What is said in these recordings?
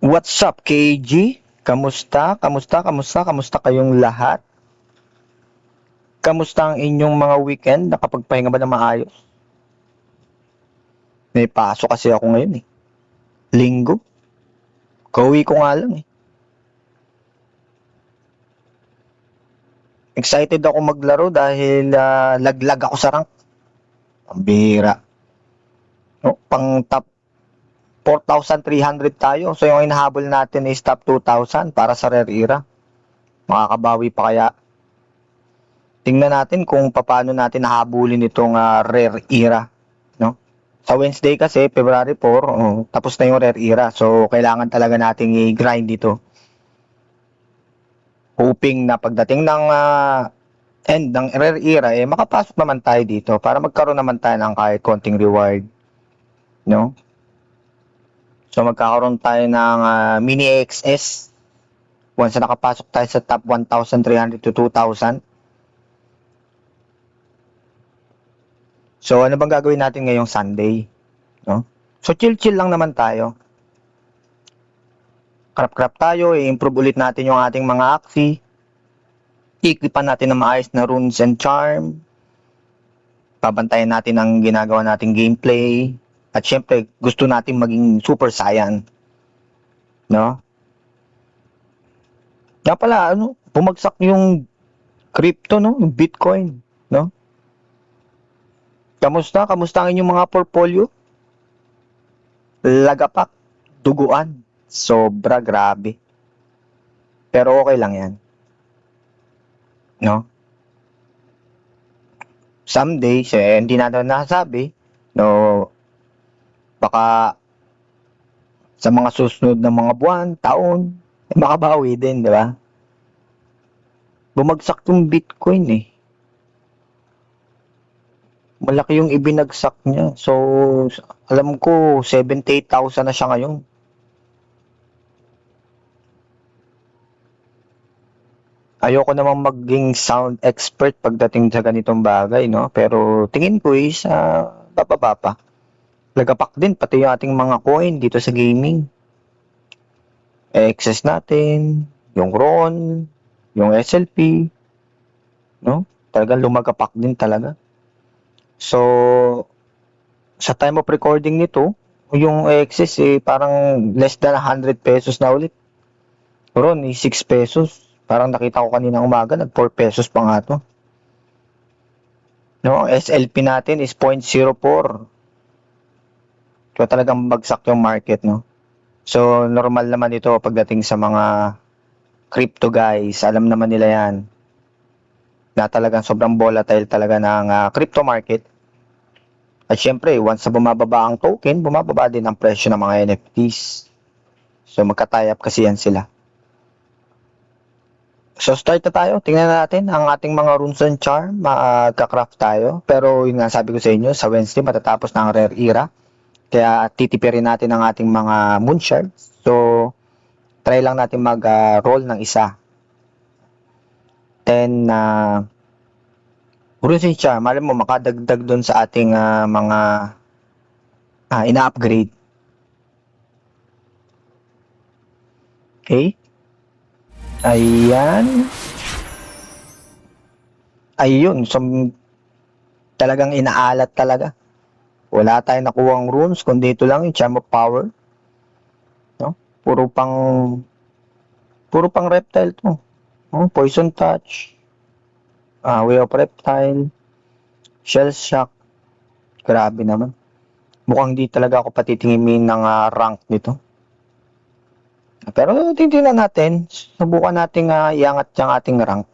What's up, KG? Kamusta? Kamusta kayong lahat? Kamusta ang inyong mga weekend? Nakapagpahinga ba ng maayos? May pasok kasi ako ngayon eh. Linggo. Kauwi ko nga lang eh. Excited ako maglaro dahil laglag ako sa rank. Ang bihira. No, pang top 4,300 tayo. So yung hinahabol natin is top 2,000 para sa rare era. Makakabawi pa kaya? Tingnan natin kung paano natin nahabulin itong rare era, no? Sa Wednesday kasi, February 4, tapos na yung rare era. So, kailangan talaga nating i-grind dito. Hoping na pagdating ng end ng rare era, makapasok naman tayo dito para magkaroon naman tayo ng kahit konting reward, no? So, magkakaroon tayo ng mini XS once na nakapasok tayo sa top 1,300 to 2,000. So, ano bang gagawin natin ngayong Sunday? No? So, chill-chill lang naman tayo. Crap-crap tayo, i-improve ulit natin yung ating mga axi. Ikipan natin ng maayos na runes and charm. Babantayan natin ang ginagawa nating gameplay. At syempre, gusto natin maging super saiyan. No? Nga pala, bumagsak yung crypto, no? Yung Bitcoin, no? Kamusta ang inyong mga portfolio? Lagapak, duguan, sobra grabe. Pero okay lang yan. No? Someday, hindi natin nasabi, no, baka sa mga susunod na mga buwan, taon, makabawi din, di ba? Bumagsak yung Bitcoin eh. Malaki yung ibinagsak niya. So, alam ko, 78,000 na siya ngayon. Ayoko namang maging sound expert pagdating sa ganitong bagay, no? Pero tingin ko is, bababa pa. Lagapak din, pati yung ating mga coin dito sa gaming. Excess natin, yung RON, yung SLP, no? Talagang lumagapak din talaga. So, sa time of recording nito, yung excess parang less than 100 pesos na ulit. RON 6 pesos. Parang nakita ko kanina umaga, nag 4 pesos pa nga to. No, SLP natin is 0.04. So, talagang bagsak yung market, no? So, normal naman ito pagdating sa mga crypto guys. Alam naman nila yan na talagang sobrang volatile talaga ng crypto market. At syempre, once na bumababa ang token, bumababa din ang presyo ng mga NFTs. So, magka-tie up kasi yan sila. So, start na tayo. Tingnan natin ang ating mga runes and charm. Magka-craft tayo. Pero, yun nga sabi ko sa inyo, sa Wednesday, matatapos na ang rare era. Kaya, titipirin natin ang ating mga moon shards. So, try lang natin mag-roll ng isa. Then, runes and charm, alam mo, makadagdag doon sa ating mga ina-upgrade. Okay? Ayan. Ayun. So, talagang inaalat talaga. Wala tayong nakuhang runes, kundi ito lang yung Charm of Power. No? Puro pang reptile to. No? Poison Touch. Way of Reptile. Shell Shock. Grabe naman. Mukhang di talaga ako patitingin ng rank nito. Pero titingnan natin. Subukan natin iangat yung ating rank.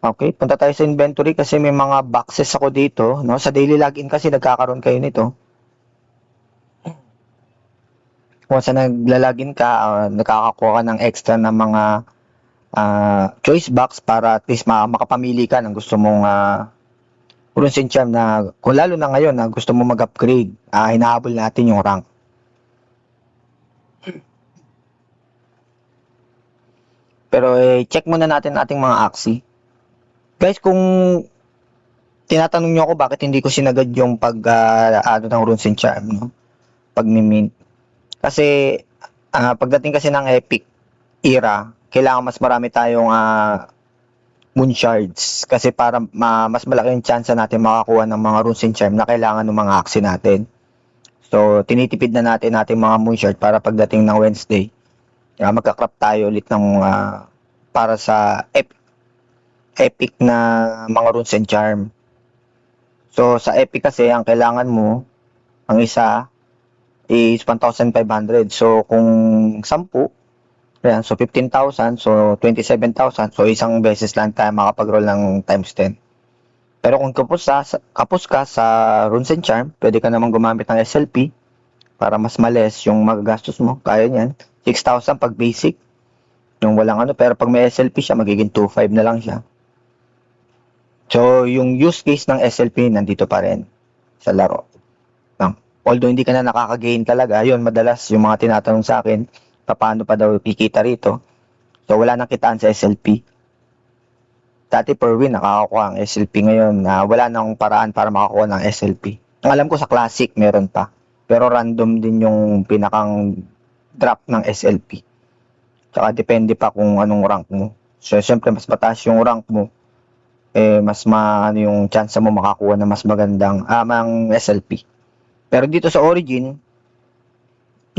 Okay, punta tayo sa inventory kasi may mga boxes ako dito. No? Sa daily login kasi nagkakaroon kayo nito. Kung sa naglalagin ka, nakakakuha ka ng extra na mga choice box para at least makapamili ka ng gusto mong runes and charm na kung lalo na ngayon na gusto mo mag-upgrade, hinahabol natin yung rank. Pero check muna natin ating mga axi. Guys, kung tinatanong nyo ako bakit hindi ko sinagad yung ng runes and charm, no? Pag-mint. Kasi Pagdating kasi ng Epic era, kailangan mas marami tayong moon shards kasi para mas malaki yung chance natin makakuha ng mga runes and charm na kailangan ng mga aksi natin. So, tinitipid na natin mga moon shard para pagdating ng Wednesday, magka-craft tayo ulit ng para sa epic na mga runes and charm. So, sa epic kasi, ang kailangan mo, ang isa, is 1,500. So, kung 10, ayan, so 15,000, so 27,000, so isang beses lang tayo makapag-roll ng times 10. Pero kung kapos ka sa runes and charm, pwede ka naman gumamit ng SLP para mas males yung magagastos mo. Kaya niyan, 6,000 pag basic, yung walang pero pag may SLP siya, magiging 2,500 na lang siya. So, yung use case ng SLP nandito pa rin sa laro. Although hindi ka na nakaka-gain talaga, yun, madalas yung mga tinatanong sa akin, paano pa daw kikita rito. So, wala nang kitaan sa SLP. Dati per win, nakakakuha ang SLP ngayon. Wala nang paraan para makakuha ng SLP. Ang alam ko sa Classic, meron pa. Pero random din yung pinakang drop ng SLP. Tsaka depende pa kung anong rank mo. So, siyempre, mas mataas yung rank mo, mas yung chance mo makakuha ng mas magandang mang SLP. Pero dito sa Origin,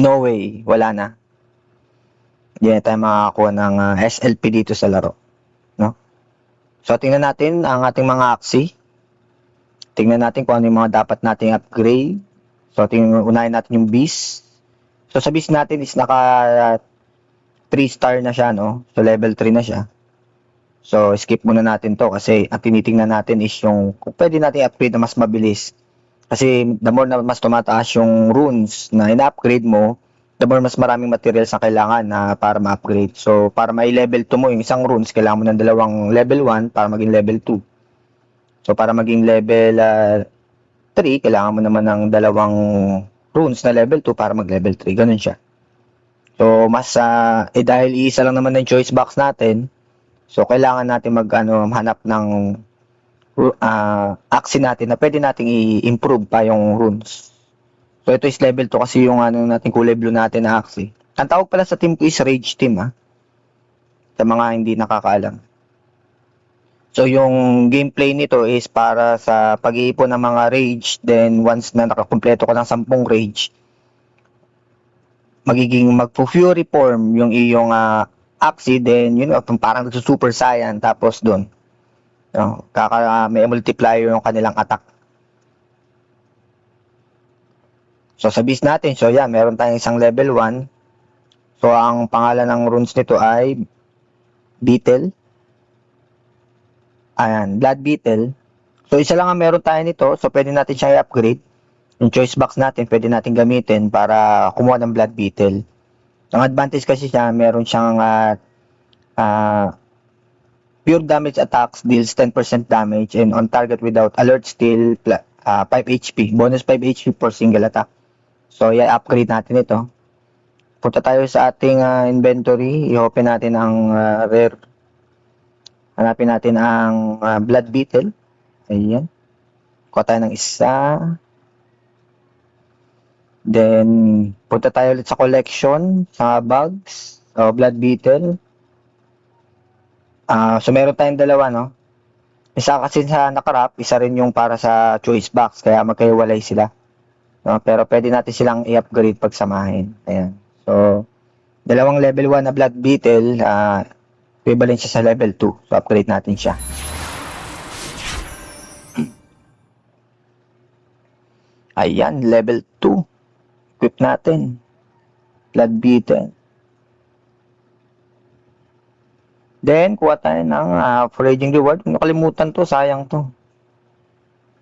no way, wala na. Hindi na tayo makakakuha ng SLP dito sa laro. No? So, tingnan natin ang ating mga aksi. Tingnan natin kung ano yung mga dapat nating upgrade. So, unahin natin yung Beast. So, sa Beast natin is naka 3-star na siya, no? So, level 3 na siya. So, skip muna natin to kasi ang tinitingnan natin is yung kung pwede natin upgrade na mas mabilis. Kasi the more na mas tumataas yung runes na ina-upgrade mo, the more mas maraming materials na kailangan para ma-upgrade. So, para ma-level 2 mo yung isang runes, kailangan mo ng dalawang level 1 para maging level 2. So, para maging level 3, kailangan mo naman ng dalawang runes na level 2 para mag-level 3. Ganun siya. So, mas dahil isa lang naman ng choice box natin, so kailangan natin hanap ng aksi natin na pwede nating i-improve pa yung runes. So, ito is level 2 kasi yung natin kulay blue natin na aksi. Ang tawag pala sa team ko is Rage Team, sa mga hindi nakakaalam. So, yung gameplay nito is para sa pag-iipon ng mga Rage. Then, once na nakakumpleto ka ng 10 Rage, magiging magpo-fury form yung iyong aksi. Then, parang nagsusuper saiyan. Tapos doon, may multiplier yung kanilang attack. So, sa beast natin, so yeah, meron tayong isang level 1. So, ang pangalan ng runes nito ay Beetle. Ayan, Blood Beetle. So, isa lang ang meron tayo nito. So, pwede natin siyang i-upgrade. Yung choice box natin, pwede natin gamitin para kumuha ng Blood Beetle. Ang advantage kasi siya, meron siyang pure damage attacks deals 10% damage and on target without alert steal 5 HP. Bonus 5 HP per single attack. So, i-upgrade natin ito. Punta tayo sa ating inventory. I-open natin ang rare. Hanapin natin ang Blood Beetle. Ayan. Kuha tayo ng isa. Then, punta tayo ulit sa collection, sa bags. So, Blood Beetle. So, meron tayong dalawa, no? Isa kasi sa nakarap, isa rin yung para sa choice box, kaya magkaiwalay sila. No? Pero pwede natin silang i-upgrade pag samahin. Ayan. So, dalawang level 1 na Blood Beetle, equivalent siya sa level 2. So, upgrade natin siya. Ayan, level 2. Equip natin. Blood Beetle. Then, kuha tayo ng foraging reward. Kung nakalimutan to, sayang to.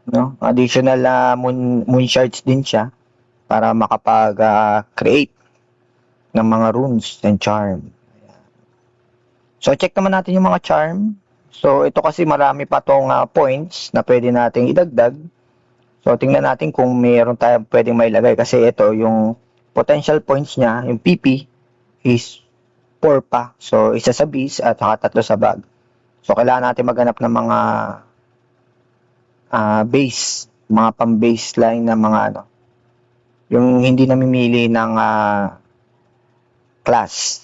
No? Additional moon shards din siya para makapag-create ng mga runes and charm. So, check naman natin yung mga charm. So, ito kasi marami pa tong points na pwede nating idagdag. So, tingnan natin kung mayroon tayo pwedeng mailagay. Kasi ito, yung potential points niya, yung PP, is 4 pa. So, isa sa beast at saka 3 sa bag. So, kailangan natin maghanap ng mga base, mga pang-baseline na mga yung hindi namimili ng class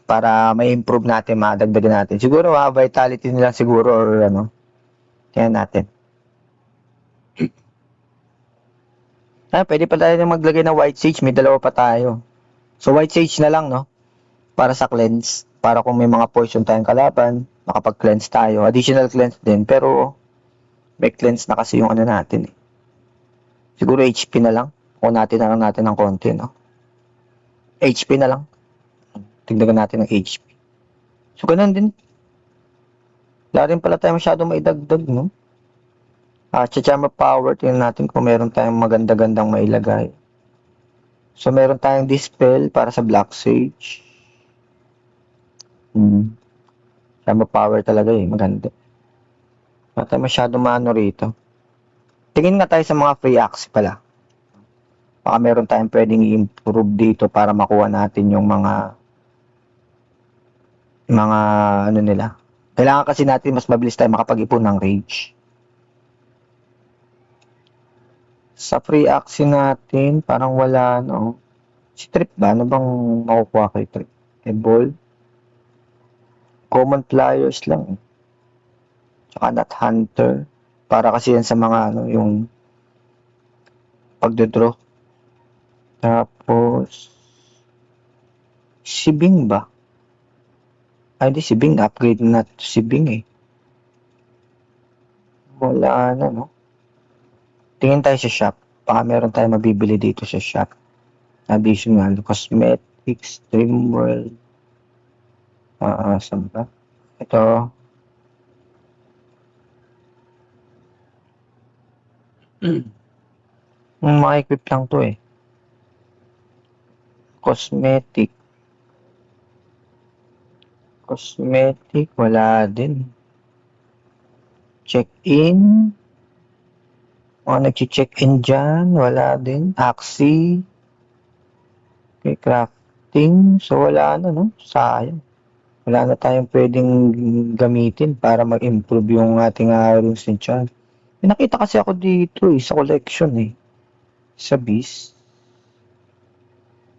para may improve natin, madagdagan natin. Siguro vitality nila siguro or ano. Kaya natin. Pwede pa tayo maglagay ng white sage. May dalawa pa tayo. So, white sage na lang, no? Para sa cleanse. Para kung may mga poison tayong kalaban, makapag-cleanse tayo. Additional cleanse din. Pero, may cleanse na kasi yung ano natin. Siguro HP na lang. Kung natin na lang natin ng konti, no? HP na lang. Tigdagan natin ng HP. So, ganun din. Wala rin pala tayo masyadong maidagdag, no? Charm of Power, tingnan natin kung meron tayong maganda-gandang mailagay. So, meron tayong Dispel para sa Black Sage. Charm of Power talaga maganda. Wala tayo masyadong maano rito. Tingin nga tayo sa mga free axe pala. Baka meron tayong pwedeng i-improve dito para makuha natin yung mga ano nila. Kailangan kasi natin mas mabilis tayo makapag-ipon ng rage. Sa free action natin, parang wala, no? Si Trip ba? Ano bang makukuha kay Trip? Evolve? Common flyers lang. Tsaka Nut Hunter. Para kasi yan sa mga, ano, yung pagdodraw. Tapos, si Bing ba? Ay, di si Bing. Upgrade na si Bing Wala na, no? Tingin tayo sa shop. Baka meron tayo mabibili dito sa shop. Additional cosmetics, Dream World. Saan ba? Ito. Ma-equip lang to Cosmetic. Cosmetic, wala din. Check-in. Nag-check-in dyan, wala din. Axie. Okay, crafting. So, wala na, no? Sayang. Wala na tayong pwedeng gamitin para mag-improve yung ating runes and chant. May nakita kasi ako dito sa collection sa Beast.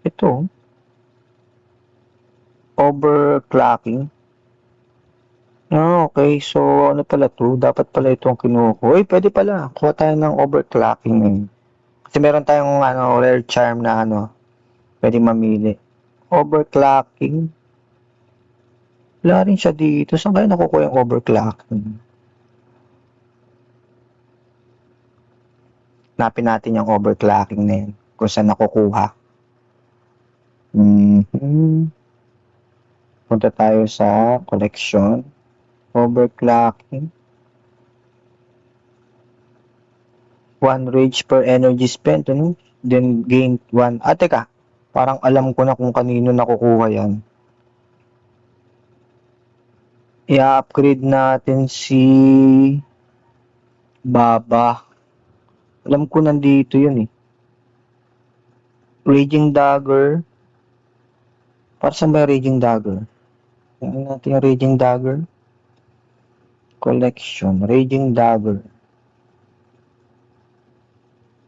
Ito. Overclocking. Okay. So, ano pala to? Dapat pala itong kinuha. Uy, pwede pala. Kuha tayo ng overclocking Kasi meron tayong rare charm na pwede mamili. Overclocking. Wala rin siya dito. Saan kaya nakukuha yung overclocking? Hanapin natin yung overclocking na yun. Kung saan nakukuha. Punta tayo sa collection. Overclocking. 1 rage per energy spent. Then gain 1. Teka. Parang alam ko na kung kanino nakukuha yan. I-upgrade natin si Baba. Alam ko nandito yun Raging Dagger. Para saan ba Raging Dagger? Tingnan natin yung Raging Dagger. Collection. Raging Dagger.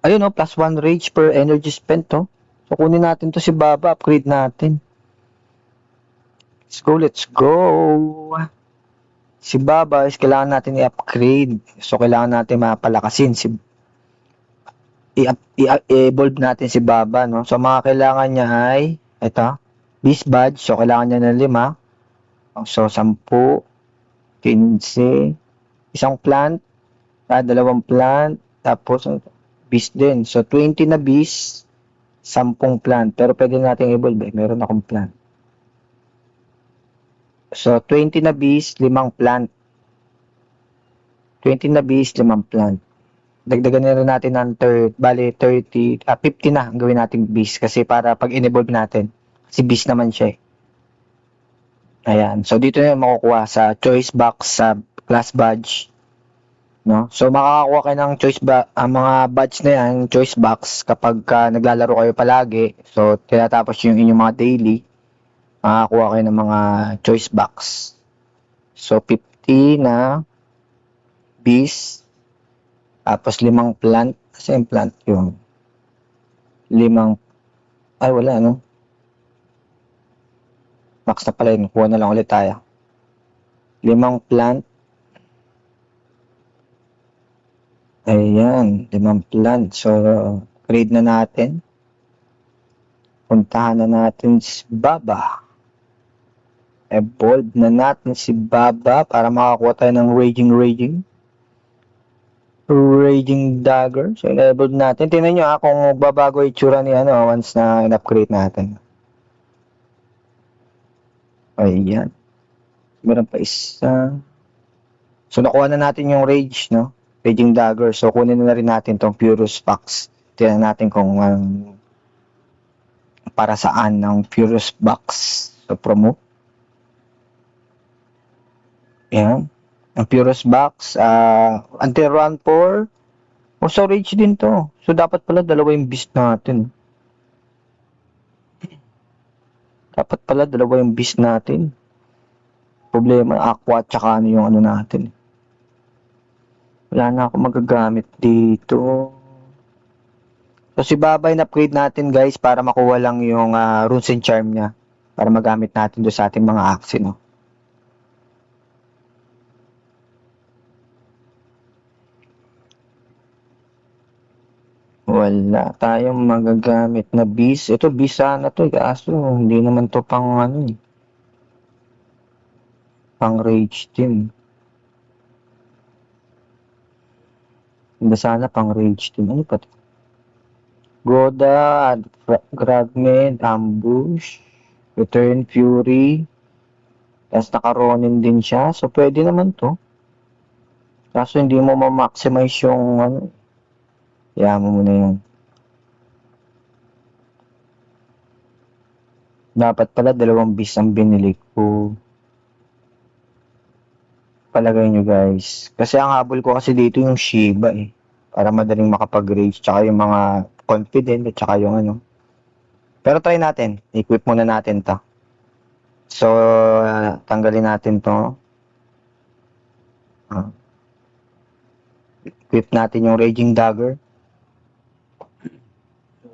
Ayun plus 1 rage per energy spent So kunin natin to si Baba. Upgrade natin. Let's go. Si Baba is kailangan natin i-upgrade. So kailangan natin mapalakasin i-evolve natin si Baba, no? So, mga kailangan niya ay, ito, Beast Badge. So, kailangan niya ng 5. So, 10, 15, isang plant, 2 plant, tapos, Beast din. So, 20 na Beast, 10 plant. Pero, pwede natin evolve, meron akong plant. So, 20 na Beast, 5 plant. 20 na Beast, 5 plant. Dagdagan na rin natin ng 30, 50 na ang gawin natin beast kasi para pag in-evolve natin. Kasi beast naman siya Ayan. So, dito na yung makukuha sa choice box sa class badge. No? So, makakakuha kayo ng ang mga badge na yan, choice box, kapag naglalaro kayo palagi. So, tinatapos yung inyong mga daily, makakakuha kayo ng mga choice box. So, 50 na beast. Tapos 5 plant. Kasi yung plant yun. 5. Ay, wala, no? Max na pala yun. Kuha na lang ulit tayo. 5 plant. Ayan, 5 plant. So, grade na natin. Puntahan na natin si Baba. Evolve na natin si Baba para makakuha tayo ng Raging Dagger. So, evolve natin. Tingnan nyo kung magbabago itsura ni once na in-upgrade natin. Ayan. Meron pa isa. So, nakuha na natin yung Rage, no? Raging Dagger. So, kunin na rin natin tong Furious Box. Tingnan natin kung para saan ng Furious Box. So, promo. Ayan. Ang Furious Box. Until run 4. So, Rage din to. So, dapat pala dalawa yung beast natin. Problema, Aqua at saka yung natin. Wala na ako magagamit dito. So, si Baba in-upgrade natin, guys, para makuha lang yung Runes and Charm niya. Para magamit natin doon sa ating mga axe, no? Wala tayong magagamit na beast. Ito, beast sana to. Kaso, hindi naman to pang pang rage team. Hindi sana pang rage team. Ano pa to? Goda, Fragment, Ambush, Return Fury. Tapos naka-Ronin din siya. So, pwede naman to. Kaso, hindi mo ma-maximize yung Kaya mo muna yun. Dapat pala 2 beast ang binili ko. Palagay nyo, guys. Kasi ang habol ko kasi dito yung Shiba eh. Para madaling makapag-rage. Tsaka yung mga confident at tsaka yung Pero try natin. Equip muna natin to. So, tanggalin natin to. Equip natin yung Raging Dagger.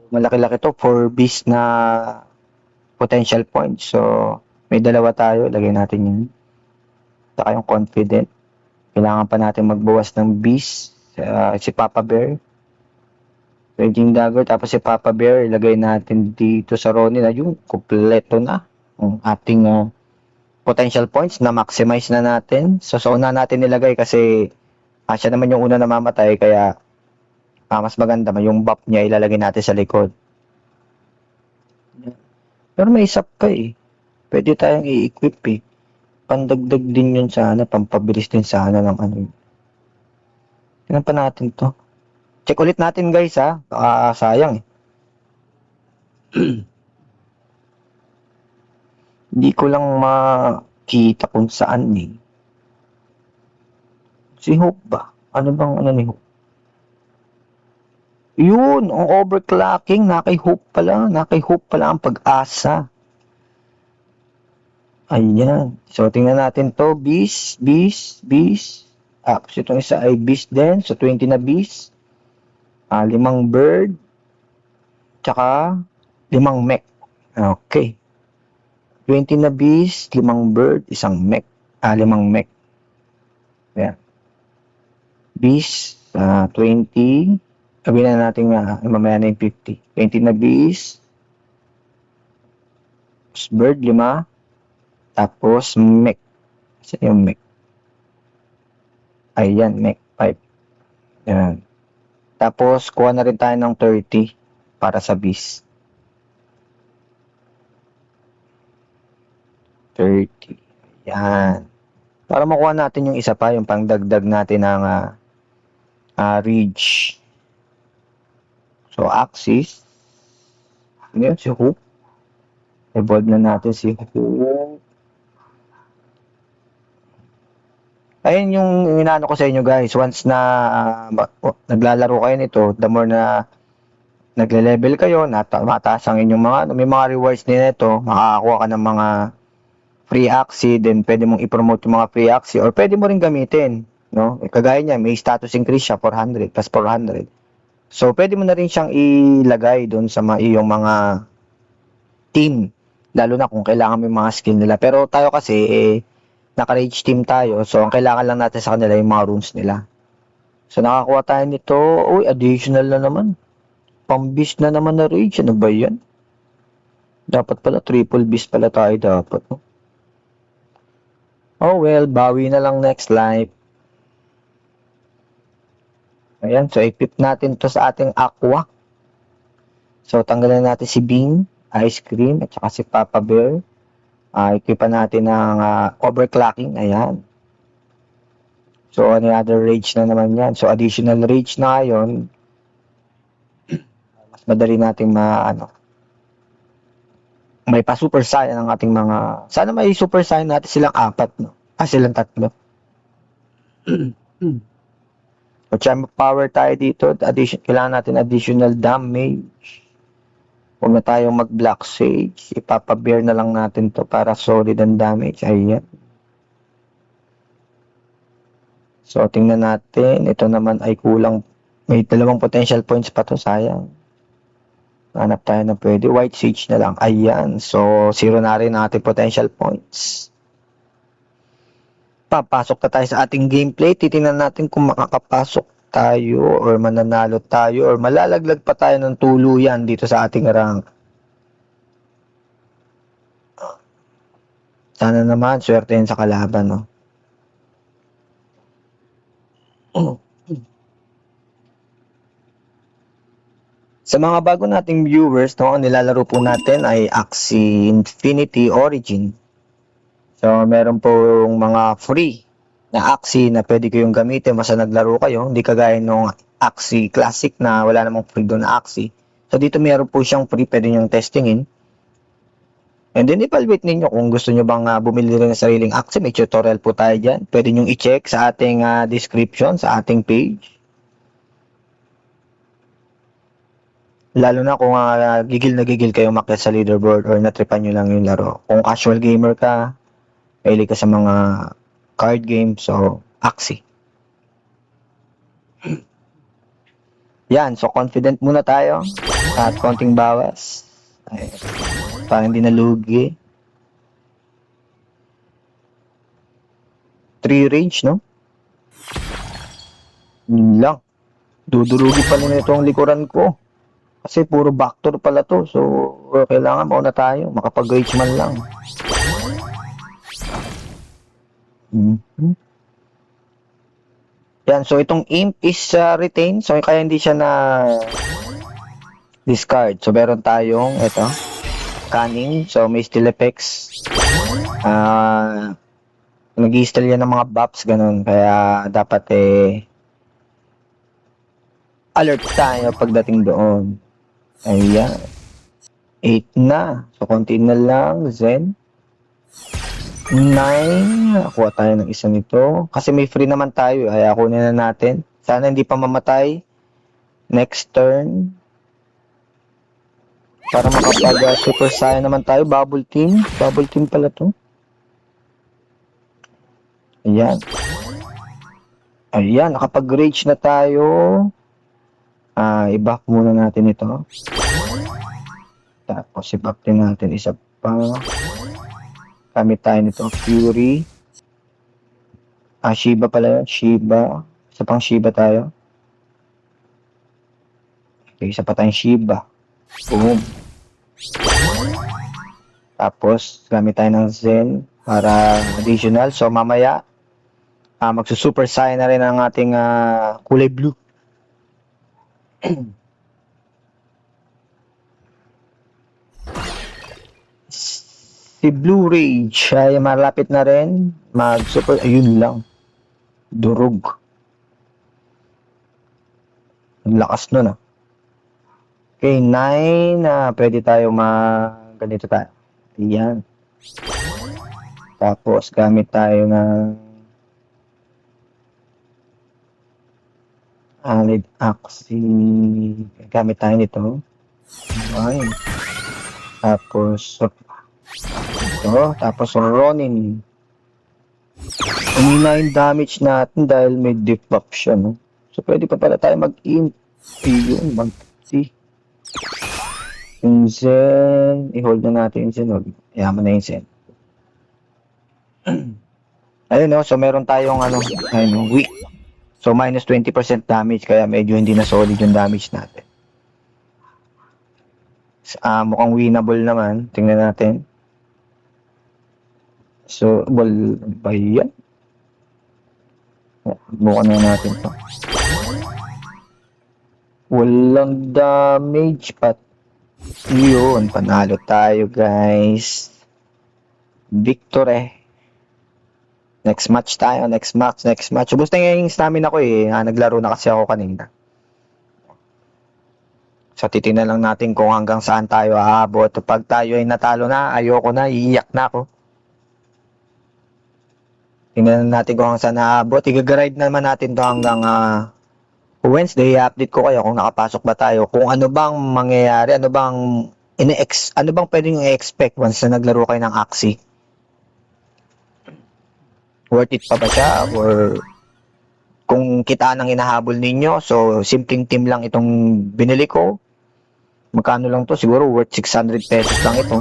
Malaki-laki to for beast na potential points. So, may 2 tayo. Lagay natin yun. Saka yung confident. Kailangan pa natin magbawas ng beast. Si Papa Bear. Raging Dagger. Tapos si Papa Bear, ilagay natin dito sa Ronin na yung kompleto na ang ating potential points na maximize na natin. So, sa una natin nilagay kasi siya naman yung una na mamatay. Kaya, mas maganda. Yung buff niya ilalagay natin sa likod. Pero may isa pa eh. Pwede tayong i-equip eh. Pandagdag din yun sana. Pampabilis din sana ng Tingnan pa natin to. Check ulit natin guys ha. Sayang eh. Hindi ko lang makita kung saan eh. Si Hope ba? Ano bang ni Hope? Yun, ang overclocking, nakay Hope pala ang pag-asa. Ayan. So, tingnan natin to. Beast. Tapos itong isa ay beast din. So, 20 na beast. 5 bird. Tsaka 5 mech. Okay. 20 na beast, 5 bird, 1 mech. 5 mech. Ayan. Beast, 20. Sabihin na natin mamaya na yung 50. 20 na beast. Bird, 5. Tapos, mech. Saan yung mech? Ayan, mech 5. Ayan. Tapos, kuha na rin tayo ng 30 para sa beast. 30. Ayan. Para makuha natin yung isa pa, yung pangdagdag natin ng Ridge. So, Axis. Ano yun? Si Hope. Evolve na natin si Hope. Ayun yung inaano ko sa inyo guys. Once na naglalaro kayo nito, the more na nagle-level kayo, mataas ang inyong may mga rewards din ito, makakakuha ka ng mga free axi, then pwede mong i-promote yung mga free axi, or pwede mo rin gamitin. No? Kagaya niya, may status increase siya, 400 plus 400. So, pwede mo na rin siyang ilagay doon sa iyong mga team Lalo na kung kailangan mo yung mga skill nila. Pero tayo kasi, naka-rage team tayo. So, ang kailangan lang natin sa kanila yung mga runes nila. So, nakakuha tayo nito. Uy, additional na naman. Pang-beast na naman na rage. Ano ba yan? Dapat pala, triple beast pala tayo dapat. No? Oh well, bawi na lang next life. Ayan, so equip natin to sa ating aqua. So, tanggalin natin si Bing, Ice Cream, at saka si Papa Bear. Equipan natin ng overclocking. Ayan. So, another rage na naman yan. So, additional rage na ngayon. Mas madali natin may pa-super saiyan ang ating mga... Sana may super saiyan natin silang 4, no? Silang 3. So, charm of power tayo dito. Kailangan natin additional damage. Huwag na tayong mag-black sage. Ipapa-bear na lang natin to para solid ang damage. Ayan. So, tingnan natin. Ito naman ay kulang. May 2 potential points pa to. Sayang. Hanap tayo na pwede. White sage na lang. Ayan. So, 0 na rin ang ating potential points. Papasok na tayo sa ating gameplay. Titingnan natin kung makakapasok tayo or mananalo tayo or malalaglag pa tayo ng tuluyan dito sa ating rank. Sana naman, swerte yun sa kalaban, no? Sa mga bago nating viewers, no, ang nilalaro po natin ay Axie Infinity Origin. So, meron po mga free na Axie na pwede kayong gamitin basta naglaro kayo. Hindi kagaya nung Axie Classic na wala namang free doon na Axie. So, dito meron po siyang free, pwede nyo testingin. And then, evaluate ninyo kung gusto nyo bang bumili rin ng sariling Axie. May tutorial po tayo dyan. Pwede nyo i-check sa ating description, sa ating page. Lalo na kung gigil na gigil kayo umakyat sa leaderboard or natripan nyo lang yung laro. Kung casual gamer ka, mahilig ka sa mga card game, so Axie. Yan, so confident muna tayo at konting bawas. Ay, parang hindi nalugi. 3 range, no? Yun lang. Dudurugi pa rin ito ang likuran ko. Kasi puro backdoor pala to. So, kailangan mauna tayo. Makapag-rage man lang. Yan. So, itong imp is retain. So, kaya hindi siya na discard. So, meron tayong ito. Cunning. So, may steal effects. Nag-i-steal yan ng mga buffs. Ganun. Kaya, dapat alert tayo pagdating doon. Ayan. 8 na. So, konti na lang. Zen. 9. Nakuha tayo ng isa nito. Kasi may free naman tayo. Kaya kunin na natin. Sana hindi pa mamatay. Next turn. Para makapag super saiyan naman tayo. Bubble team. Bubble team pala to. Ayan. Ayan. Nakapag-rage na tayo. I-buff muna natin ito. Tapos i-buff din natin isa pa. Gamit tayo nito. Fury. Shiba pala yun. Shiba. Isa pang Shiba tayo. Okay, isa pa tayong Shiba. Boom. Tapos, gamit tayo ng Zen para additional. So, mamaya, magsusuper saiyan na rin ang ating kulay blue. Si Blue Rage ay malapit na rin mag-super. Ayun lang. Durog. Ang lakas nun Okay, 9 na pwede tayo ganito tayo. Ayan. Tapos gamit tayo ng Alid Axie. Gamit tayo nito. Ayan. Tapos ito. Tapos Ronin. Umina yung damage natin dahil may debuff siya. No? So pwede pa pala tayo mag-imp. Yun, mag-see. Yung Zen, i-hold na natin yung Zen. Yaman na yung Zen. Ayun no, so meron tayong ayun, weak. So minus 20% damage, kaya medyo hindi na solid yung damage natin. Mukhang winnable naman. Tingnan natin. So, ball ba yan? Bukan na natin to. Walang damage, pat yun, panalo tayo guys. Victory. Next match tayo, next match. Ubus na yung stamina ko naglaro na kasi ako kanina. So, titingnan lang natin kung hanggang saan tayo aabot. Pag tayo ay natalo na, ayoko na, iiyak na ako. Tingnan natin kung hanggang saan aabot. I-guide naman natin to hanggang Wednesday. I-update ko kayo kung nakapasok ba tayo. Kung ano bang mangyayari, ano bang pwedeng i-expect once na naglaro kayo ng Axie. Worth it pa ba siya? Or kung kitaan ang hinahabol ninyo, so simpleng team lang itong binili ko. Magkano lang to? Siguro worth 600 pesos lang ito.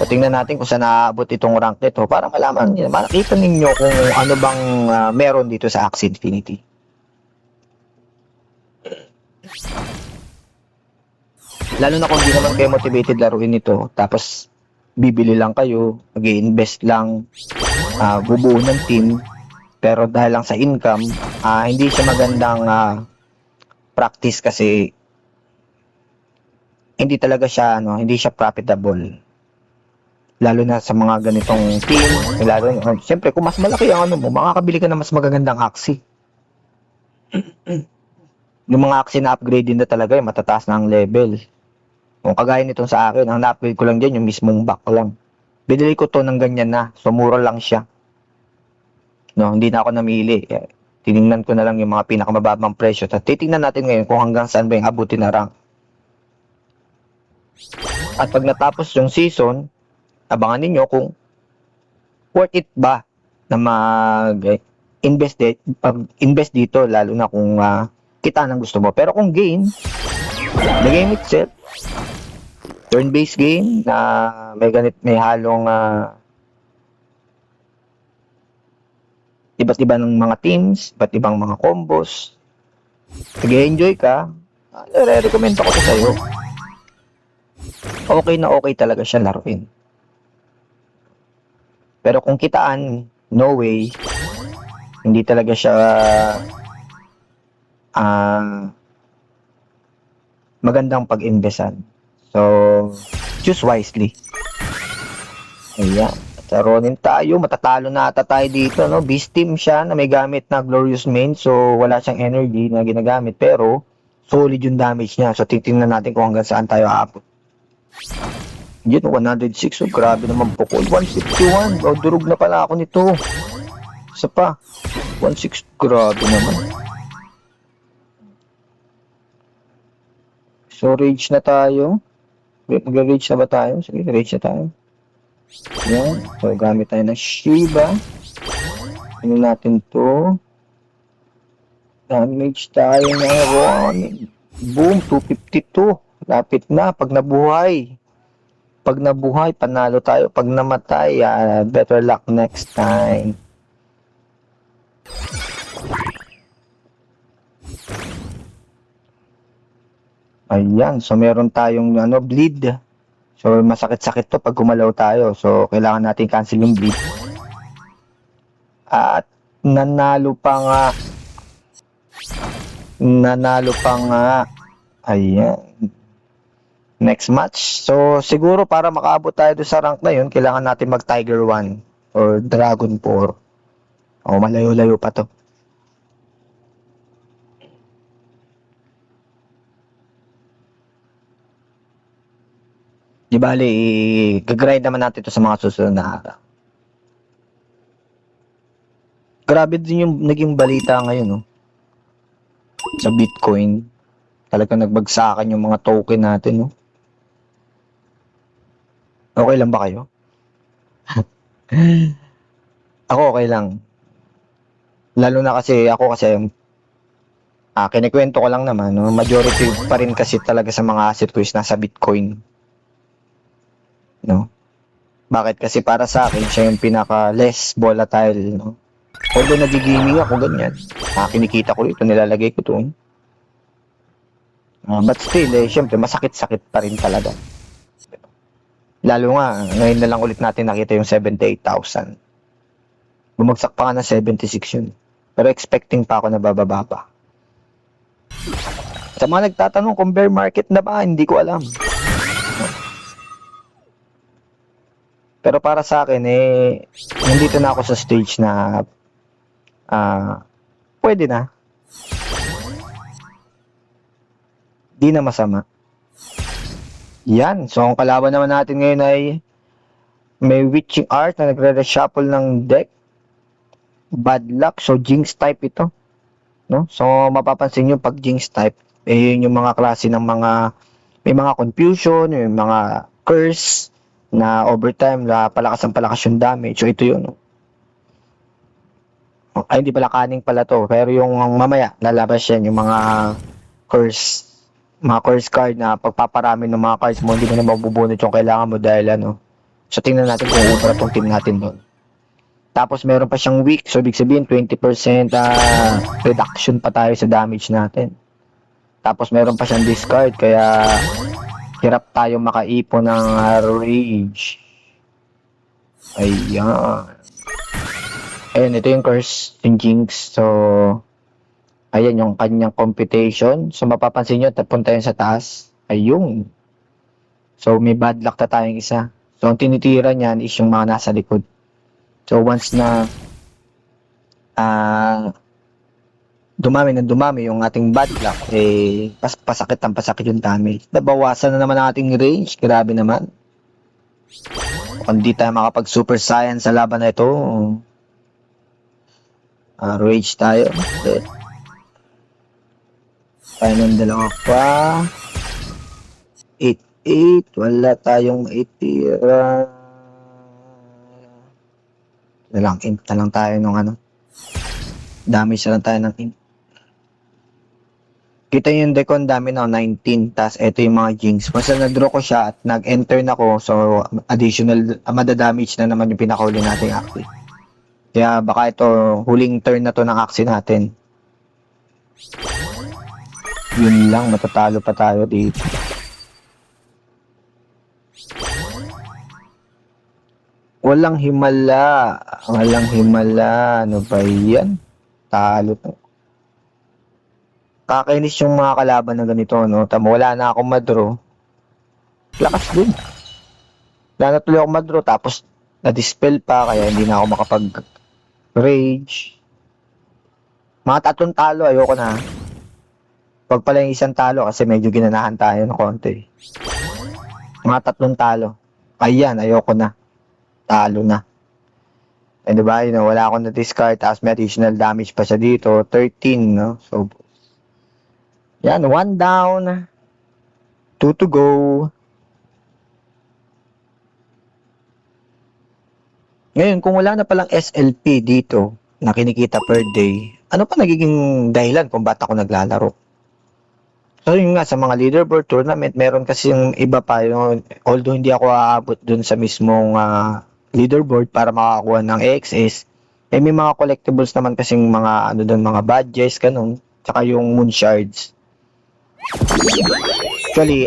So, tingnan natin kung saan naaabot itong rank nito para makita ninyo kung ano bang meron dito sa Axie Infinity. Lalo na kung hindi naman kayo motivated laruin ito, tapos bibili lang kayo, mag-i-invest lang, bubuo ng team, pero dahil lang sa income, hindi siya magandang practice kasi hindi talaga siya hindi siya profitable. Lalo na sa mga ganitong team, siyempre kung mas malaki ang mo, makakabili ka na mas magagandang Axie. Yung mga Axie na upgrade din na talaga, matataas na ang level. Kung kagaya nitong sa akin, ang na-upgrade ko lang dyan, yung mismong back lang. Binili ko to ng ganyan na, so mura lang siya. No, hindi na ako namili. Tiningnan ko na lang yung mga pinakamababang presyo. At titingnan natin ngayon kung hanggang saan ba yung abutin na rank. At pag natapos yung season, abangan ninyo kung worth it ba na mag-invest dito, lalo na kung kita ng gusto mo. Pero kung game, the game itself, turn-based game na may halong iba't iba ng mga teams, iba't ibang mga combos, nag-enjoy ka, recommend ako to sa'yo. Okay na okay talaga siya laruin. Pero kung kitaan, no way, hindi talaga siya magandang pag-investan. So, choose wisely. Ayan. Sa Ronin tayo, matatalo na ata tayo dito, no? Beast team siya na may gamit na Glorious Main, so wala siyang energy na ginagamit, pero solid yung damage niya. So, titingnan natin kung hanggang saan tayo aabot. Yun, 106. So, grabe naman pukol. 161. Oh, durog na pala ako nito. Isa pa. 16. Grabe naman. So, rage na tayo. Mag-rage na ba tayo? Sige, rage na tayo. Yan. So, gamit tayo ng Shiba. Ano natin to? Damage tayo ngayon. Boom, 252. Lapit na. Pag nabuhay, panalo tayo. Pag namatay, better luck next time. Ayan. So, meron tayong bleed. So, masakit-sakit to pag gumalaw tayo. So, kailangan natin cancel yung bleed. At nanalo pa nga. Ayan. Next match. So, siguro para makaabot tayo sa rank na yun, kailangan natin mag Tiger 1 or Dragon 4. O, malayo-layo pa to. Di bali, gagrind naman natin ito sa mga susunod na araw. Grabe din yung naging balita ngayon, no? Sa Bitcoin. Talagang nagbagsakan yung mga token natin, no? Okay lang ba kayo? Ako okay lang. Lalo na kasi Kinikwento ko lang naman, no, majority pa rin kasi talaga sa mga asset ko is nasa Bitcoin. No? Bakit? Kasi para sa akin, siya yung pinaka less volatile. No? Although nagigaming ako ganyan, kinikita ko ito, nilalagay ko ito. But still, syempre, masakit-sakit pa rin talaga. Lalo nga, ngayon na lang ulit natin nakita yung 78,000. Bumagsak pa nga na 76 yun. Pero expecting pa ako na bababa pa. Sa mga nagtatanong kung bear market na ba, hindi ko alam. Pero para sa akin, nandito na ako sa stage na pwede na. Di na masama. Yan. So, ang kalaban naman natin ngayon ay may Witching Art na nagre-reshuffle ng deck. Bad luck. So, Jinx type ito. No? So, mapapansin nyo pag Jinx type, yun yung mga klase ng mga, may mga confusion, may mga curse, na overtime, na palakas yung damage. So, ito yun. Ay, hindi pala kaning pala to. Pero yung mamaya, lalabas yan, yung mga curse card na pagpaparami ng mga cards mo, hindi mo na mabubunot yung kailangan mo dahil ano. So, tingnan natin kung ubra tong team natin doon. Tapos, meron pa siyang weak. So, ibig sabihin, 20% reduction pa tayo sa damage natin. Tapos, meron pa siyang discard. Kaya, hirap tayo makaipon ng rage. Ayan. Ayan, ito yung curse, yung Jinx. So, ayan yung kanyang computation. So, mapapansin nyo, punta yun sa taas. Ayun. So, may bad luck na tayong isa. So, ang tinitira niyan is yung mga nasa likod. So, once na dumami yung ating bad luck, pasakit yung damage. Nabawasan na naman ang ating range. Grabe naman. Kung di tayo makapag super science sa laban na ito, rage tayo. Tayo ng dalawa pa. 8-8. Wala tayong maitira. Int na lang tayo nung ano. Damage na lang tayo ng int. Kita yung deck ko, ang dami na 19. Tapos ito yung mga Jinx. Basta nag-draw ko siya at nag-enter na ko. So, additional, madadamage na naman yung pinakahuli nating Axie. Kaya baka ito, huling turn na to ng Axie natin. Yun lang, matatalo pa tayo dito. Walang himala. Ano ba yan? Talo to. Kakainis yung mga kalaban na ganito, no? Wala na akong madraw. Lakas din. Wala na tuloy akong madraw, tapos na-dispel pa, kaya hindi na ako makapag-rage. Mga 3 talo, ayoko na. Pag pala yung 1 talo, kasi medyo ginanahan tayo ng konti. Mga 3 talo. Ayan, ayoko na. Talo na. Diba, wala akong na-discard, tapos may additional damage pa siya dito. 13, no? So, yan, 1 down. 2 to go. Ngayon, kung wala na palang SLP dito na kinikita per day, ano pa nagiging dahilan kung ba't ako naglalaro? So, yun nga, sa mga leaderboard tournament, meron kasi yung iba pa, although hindi ako aabot dun sa mismong leaderboard para makakuha ng AXS, may mga collectibles naman kasing mga, mga badges, ganun, tsaka yung moon shards. Actually,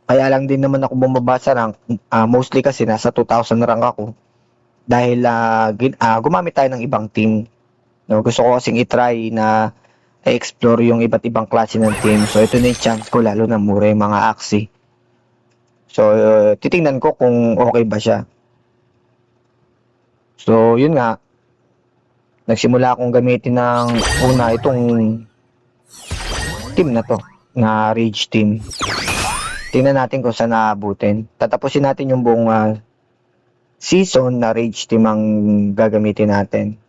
kaya lang din naman ako bumaba sa rank, mostly kasi nasa 2,000 rank ako, dahil gumamit tayo ng ibang team. No, gusto ko kasing itry na explore yung iba't ibang klase ng team. So, ito na yung chance ko, lalo na mura yung mga Axie. So, titingnan ko kung okay ba siya. So, yun nga. Nagsimula akong gamitin ng una itong team na to, na Rage team. Tingnan natin kung saan naabutin. Tatapusin natin yung buong season na Rage team ang gagamitin natin.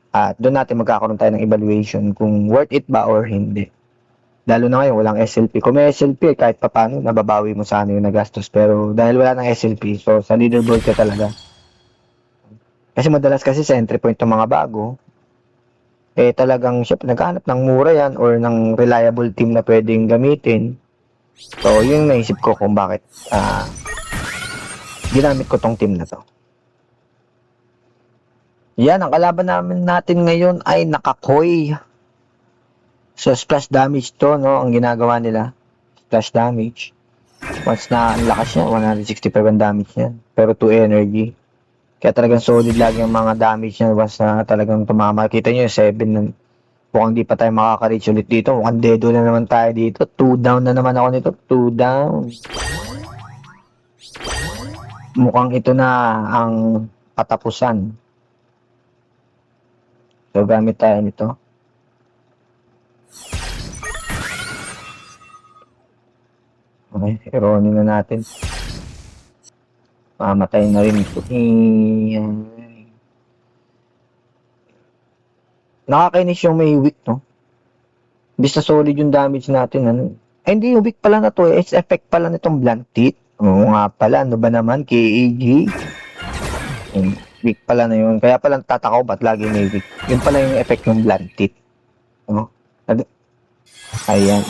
At doon natin magkakaroon tayo ng evaluation kung worth it ba or hindi. Lalo na ngayon, walang SLP. Kung may SLP, kahit papano, nababawi mo sana yung nagastos. Pero dahil wala ng SLP, so sa leaderboard ka talaga. Kasi madalas kasi sa entry point ng mga bago, eh talagang syempre naghahanap ng mura yan or ng reliable team na pwedeng gamitin. So, yun naisip ko kung bakit ginamit ko tong team na to. Yan, ang kalaban natin ngayon ay nakakoy. So, splash damage to, no? Ang ginagawa nila. Splash damage. Once na ang lakas niya, 165 ang damage niya. Pero 2 energy. Kaya talagang solid lagi ang mga damage niya once na talagang tumama. Kita nyo yung 7 na mukhang di pa tayo makaka-reach ulit dito. Mukhang dedo na naman tayo dito. 2 down na naman ako nito. 2 down. Mukhang ito na ang katapusan. So, gamit tayo nito. Okay, ironin na natin. Mamatay na rin ito. Nakakainis yung may weak, no? Imbis na solid yung damage natin, ano? Ay, hindi yung weak pala na to. It's effect pala nitong blunt teeth. Oo nga pala, ano ba naman? KAG. Weak pala na yun. Kaya pala tatakaw ba't lagi may weak. Yun pala yung effect ng blunt teeth. No? Ayan.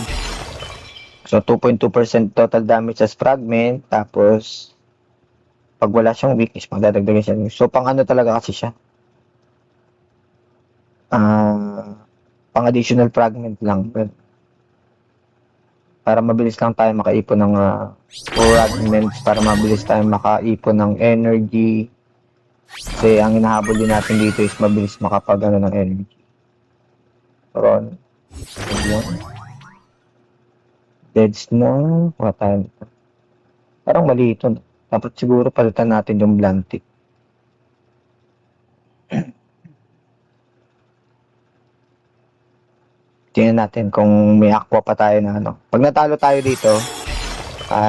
So, 2.2% total damage as fragment. Tapos, pag wala siyang weakness, magdadagdagan siya. So, pang ano talaga kasi siya? Pang additional fragment lang. Para mabilis lang tayo makaipon ng fragments. Para mabilis tayo makaipon ng energy. Kasi ang hinahabol din natin dito is mabilis makapag ng energy. Ron. Ayan. Deads na. Kuha tayo nito. Parang mali ito. Dapat siguro palitan natin yung blanket. Tingnan natin kung may aqua pa tayo na ano. Pag natalo tayo dito,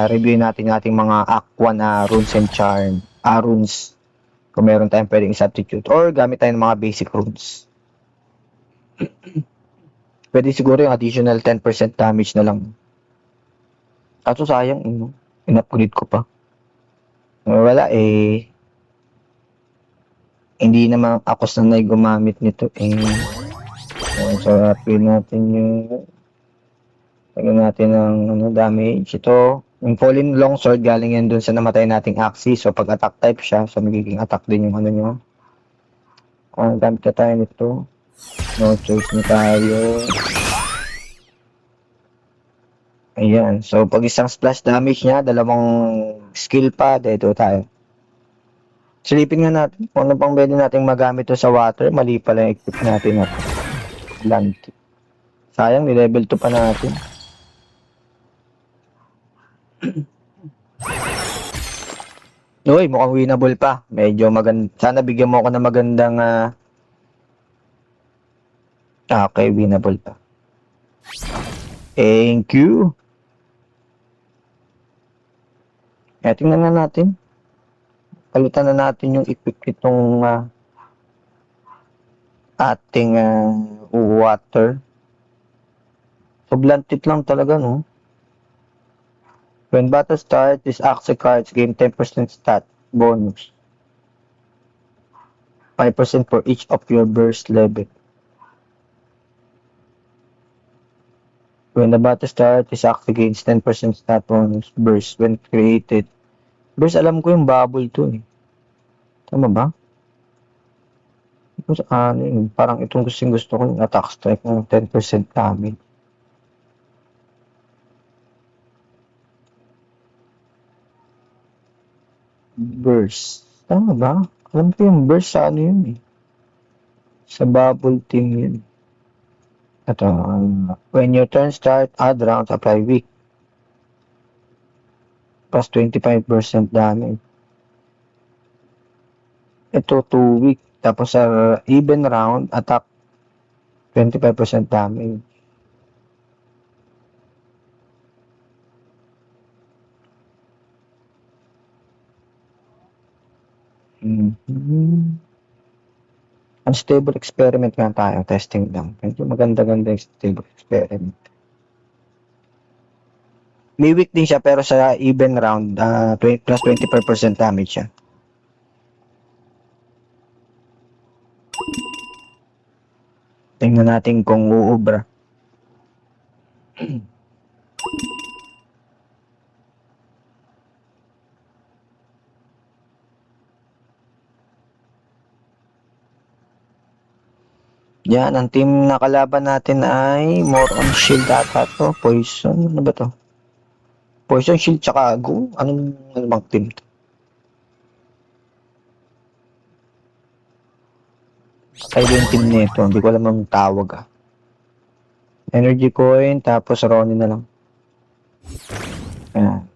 review natin yung ating mga aqua na runes and charm. Runes. Kung meron tayong pwedeng substitute. Or gamit tayo ng mga basic runes. Pwede siguro yung additional 10% damage na lang. Kaso sayang, in-upgrade ko pa. Wala hindi naman ako sanay gumamit nito so happy natin yung lagyan natin ng damage. Ito yung falling longsword galing yan dun sa namatay nating Axis. So pag attack type siya, so magiging attack din yung ano nyo. Gamit na tayo nito. No choice na tayo. Ayan. So, pag isang splash damage niya, dalawang skill pa, dito tayo. Silipin nga natin kung ano pang pwede natin magamit to sa water. Mali pala yung equip natin na blunt. Sayang, ni-level 2 pa natin. Uy, mukhang winnable pa. Medyo maganda. Sana bigyan mo ako ng magandang okay, winnable pa. Thank you. Tingnan na natin. Palitan na natin yung equip itong ating water. So, blanket lang talaga, no? When battle starts, these axe cards gain 10% stat bonus. 5% for each of your burst level. When the battle starts, this axe gains 10% stat bonus burst when created. Burst, alam ko yung bubble to eh. Tama ba? Parang itong gusto ko yung attack strike ng 10% damage. Burst. Tama ba? Alam ko yung burst sa ano yun eh. Sa bubble team yun. Ito, when your turn start, add rounds, apply weak. Plus 25% damage. Ito, 2 weak. Tapos sa even round, attack 25% damage. Unstable experiment nga tayo. Testing lang. Medyo maganda-ganda yung stable experiment. May weak din siya pero sa even round, plus 25% damage siya. Tingnan natin kung uubra. Yan, ang team na kalaban natin ay more on shield ata to. Poison, ano ba to? Poison, shield, tsaka go. Ano bang team to? Patay din yung team nito. Hindi ko alam ang tawag ah. Energy coin, tapos Ronin na lang. Ayan.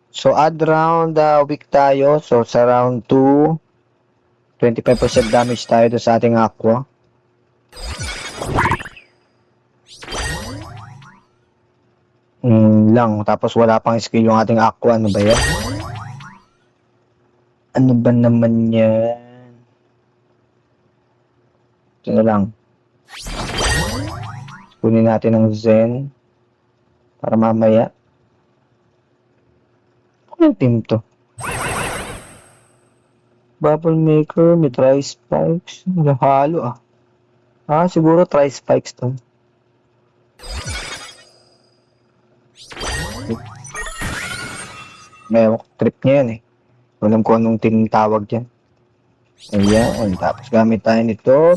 So, add round weak tayo. So, sa round 2, 25% damage tayo doon sa ating aqua. Lang. Tapos wala pang skill yung ating aqua. Ano ba yan? Ano ba naman yan? Ito na lang. Kunin natin ng Zen. Para mamaya. Ano yung team to? Bubble Maker, may Tri-Spikes. Halo ah. Siguro Tri-Spikes to. May trip niya yan eh. Walang kung anong team tawag dyan. Ayan. Tapos gamit tayo nito.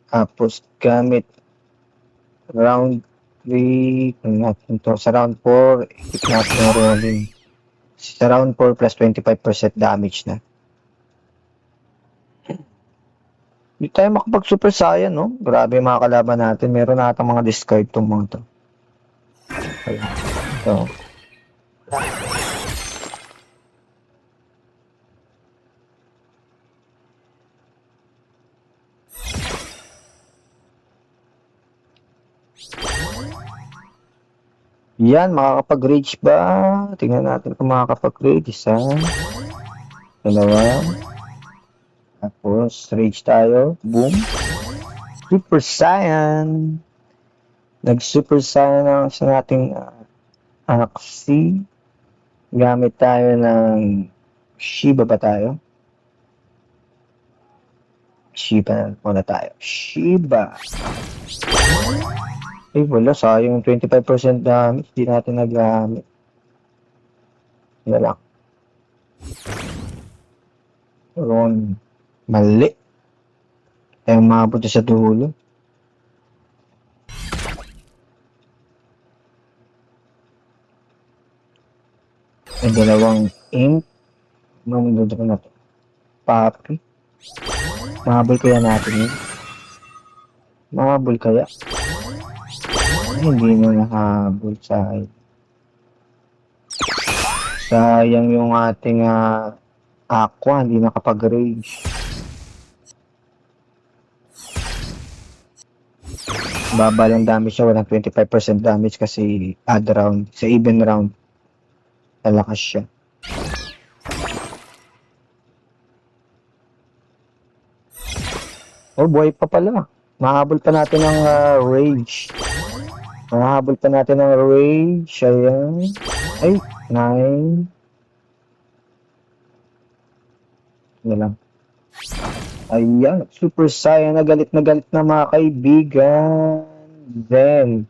Tapos gamit round 3. Natin to. Sa round 4, ikip natin yung rolling. Sa round 4 plus 25% damage na. Hindi tayo makapag Super Saiyan, no? Grabe yung mga kalaban natin. Meron na atang mga discard tong mga to. Ayan. Ito. Yan, makakapag-rage ba? Tingnan natin kung makakapag-rage. Isa. Dalawa. Tapos, rage tayo. Boom. Super Saiyan. Nag-Super Saiyan na sa ating Axie. Gamit tayo ng Shiba ba tayo? Shiba muna tayo. Shiba. Wala. Sayang 25% damage. Hindi natin nagamit. Yan lang. Ron. Mali. Tayo mabot sa dulo. May dalawang imp. Mamundod ko na to. Papi. Mahabol kaya natin yun? Mahabol kaya? Hindi mo nakahabol sayang. Sayang yung ating aqua. Hindi nakapag-rage. Baba lang damage siya. Walang 25% damage kasi add round. Sa even round. Lalakas siya. Buhay pa pala. Mahabol pa natin ng rage. Mahabol pa natin ng rage. Ayan. Ay, 9. Ano lang. Ayan. Super Saiyan. Na galit na mga kaibigan. Then,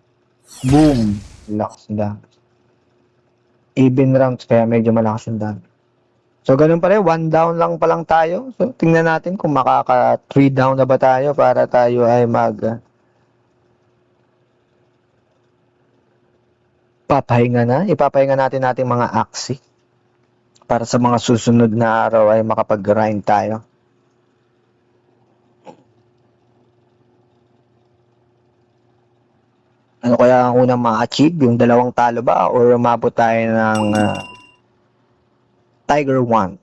boom. Lakas na. Even rounds kaya medyo malakas yung damage. So, ganun pa rin. 1 down lang pa lang tayo. So, tingnan natin kung makaka 3 down na ba tayo para tayo ay papahinga na. Ipapahinga natin ating mga Axie para sa mga susunod na araw ay makapag-grind tayo. Ano kaya ang unang ma-achieve? Yung 2 talo ba? Or umabot tayo ng Tiger 1?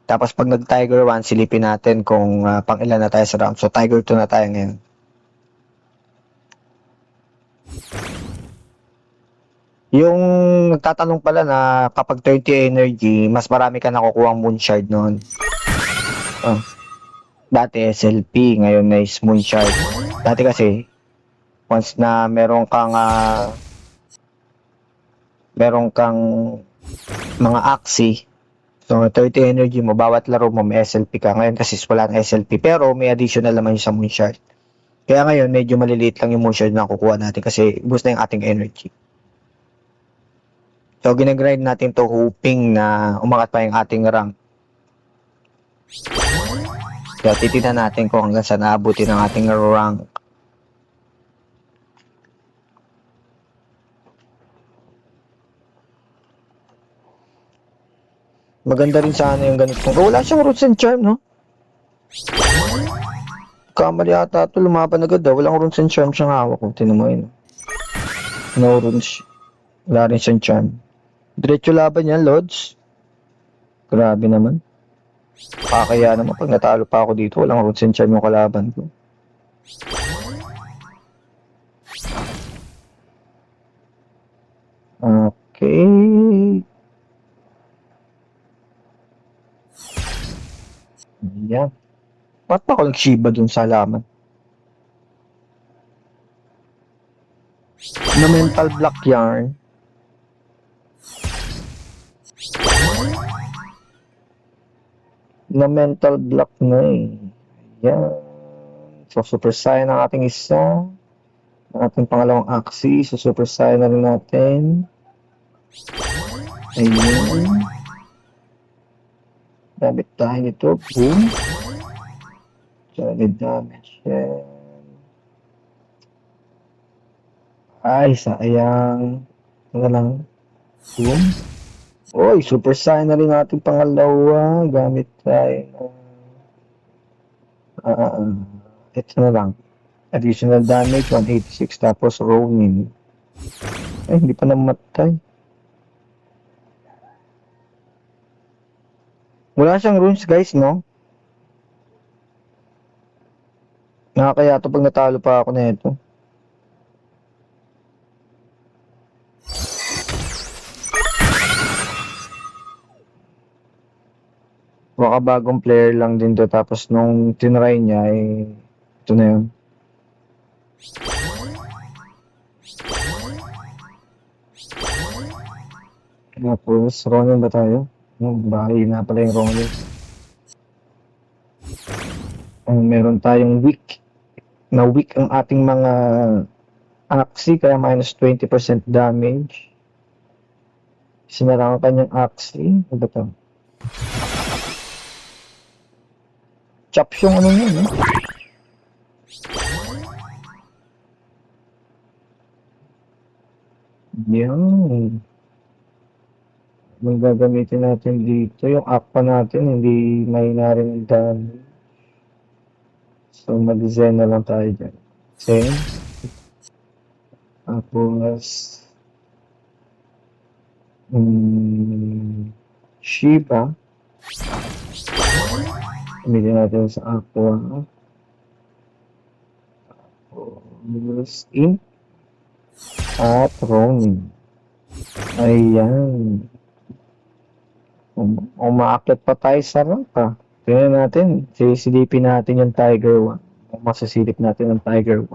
Tapos pag nag-Tiger 1, silipin natin kung pang ilan na tayo sa round. So, Tiger 2 na tayo ngayon. Yung nagtatanong pala na kapag 30 energy, mas marami ka nakukuha ang Moonshard noon. Dati SLP, ngayon na is Moonshard. Dati kasi, once na meron kang mga Axie, So, 30 energy mo, bawat laro mo may SLP ka. Ngayon kasi wala ng SLP, pero may additional naman yung sa Moonshard. Kaya ngayon, medyo maliliit lang yung Moonshard na kukuha natin kasi boost na yung ating energy. So, ginagrind natin to hoping na umangat pa yung ating rank. Kaya titignan natin kung hanggang saan naabutin ang ating rank. Maganda rin sana yung ganito. Oh, wala siyang roots and charm, no? Kamali ata ito, lumaban agad daw. Walang roots and charm siyang hawak. Kung tinan mo yun. No runes. Wala rin siyang charm. Diretso laban yan, Lods. Grabe naman. Kaya naman pag natalo pa ako dito, walang roots and charm yung kalaban ko. Okay. Ayan. Ba't pa ako nag-Shiba dun sa halaman? Na mental block yarn. Na mental block na eh. Ayan. So, super saiyan ang ating isa. Ang ating pangalawang axis. So, super saiyan na rin natin. Ayun. Damage tayo nito. Boom. Solid damage. Yan. Ay, sayang. Ano lang. Boom. Oy, super saiyan na rin natin pangalawa. Gamit tayo. Ito na lang. Additional damage, 186. Tapos Ronin. Ay, hindi pa namatay. Wala siyang runes, guys, no? Nakakaya to pag natalo pa ako na ito. Baka bagong player lang din to. Tapos nung tinry niya, ito na yun. Tapos, Ronin ba tayo? Bahay na pala yung Ronin. Meron tayong weak. Na weak ang ating mga Axie, kaya minus 20% damage. Sinara ang kanyang Axie. Ano ba ito? Chops yung ano yun, eh. Yan. Ang gagamitin natin dito, yung aqua natin, hindi may narin damage. So, mag-zen na lang tayo dyan. Zen. Tapos, Shiba. Gamitin natin sa aqua. Tapos, Imp. At Ronin. Ayan. Umaakyat pa tayo sa rank ha. Tingnan natin, sisilipin natin yung Tiger 1. Kung masisilip natin ang Tiger 1.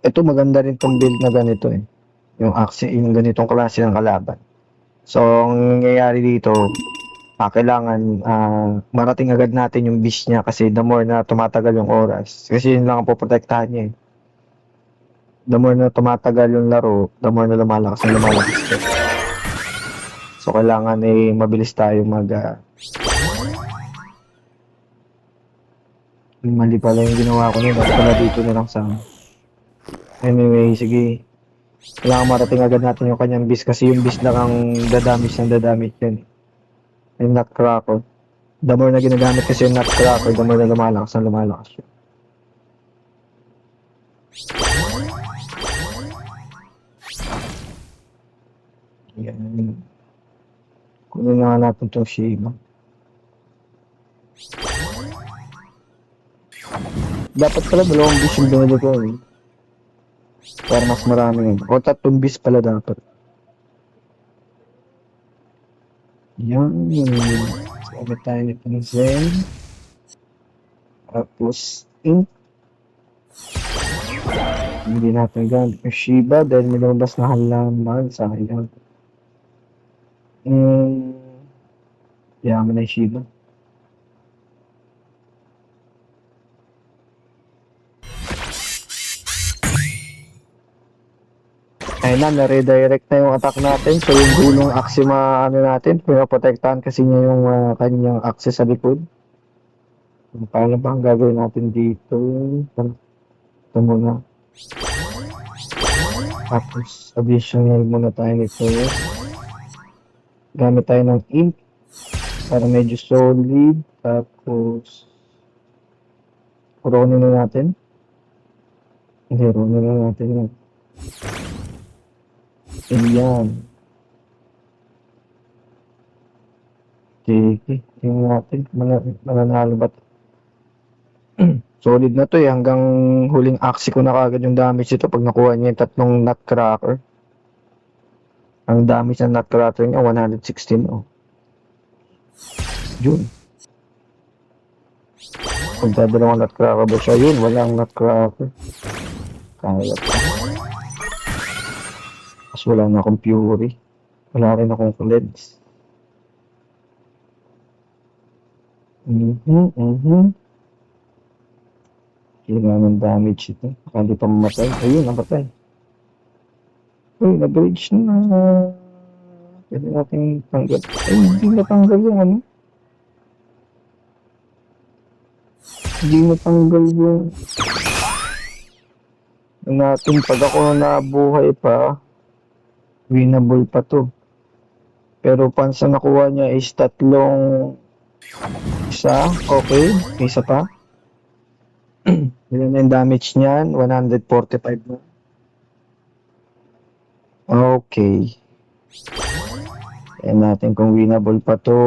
Ito maganda rin tong build na ganito eh. Yung ganitong klase ng kalaban. So, ang nangyayari dito, kailangan marating agad natin yung beast niya kasi the more na tumatagal yung oras. Kasi yun lang ang poprotektahan niya eh. The more na tumatagal yung laro, the more na lumalakas ang lumalakas siya. So, kailangan mabilis tayo mali pala yung ginawa ko nila. Pala dito na lang sa... Anyway, sige. Kailangan marating agad natin yung kanyang beast kasi yung beast lang ang dadamage yun. Yung Nutcracker. The more na ginagamit kasi yung Nutcracker, the more na lumalakas yun. Yan. Kunin na natin itong Shiba. Dapat pala dalawang beast yung binili ko eh. Para mas marami yun. O 3 beast pala dapat. Yan. Sabi tayo nito ng Zen. Tapos, ink. Hindi natin gamit yung Shiba dahil may lumabas na halaman. Sayang. Yaman na yung Shiba. Ayun na, na-redirect na yung attack natin. So, yung gulong Axima, ano natin, pinaprotektahan kasi niya yung kanyang access sa likod. Paano ba ang gagawin natin dito? Ito muna. Tapos, additional muna tayo nito. Gamit tayo ng ink para medyo solid. Tapos, ronin na natin. Hindi, ronin na natin yan. Ayan. Okay, tingnan natin. Mananalo ba? Solid na to eh. Hanggang huling aksi ko na kagad yung damage ito pag nakuha niya yung tatlong nutcracker. Ang damage ng nutcracker niya, 116. Oh. Yun. Kung dadalawang nutcracker ba siya, yun. Walang nutcracker. Kaya pa. Tapos wala na akong Fury. Wala rin akong Leds. Kailangan ng damage ito. Baka hindi pa mamatay. Ayun, namatay. Uy, nag-rage na. Pwede natin tanggal. Ay, hindi natanggal yung ano. Hindi natanggal yung natin. Pag ako nabuhay pa, winnable pa to. Pero once na nakuha niya is tatlong isa, okay, isa pa. Ilan na yung damage niyan? 145 na. Okay. Ayan natin kung winnable pa to.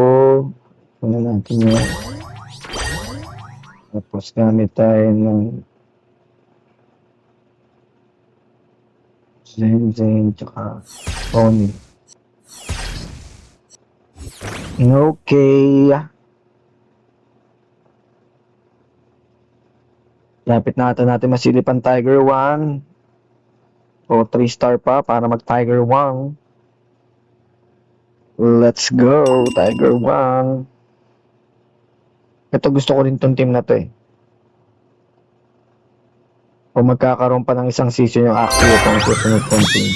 Ano natin yan. Tapos gamit tayo ng Zen, tsaka Pony. Okay. Lapit na natin masilipan Tiger 1. O 3-star pa para mag Tiger 1. Let's go, Tiger 1. Ito gusto ko rin tong team na to eh. Kung magkakaroon pa ng isang season yung actually itong susunod kong team.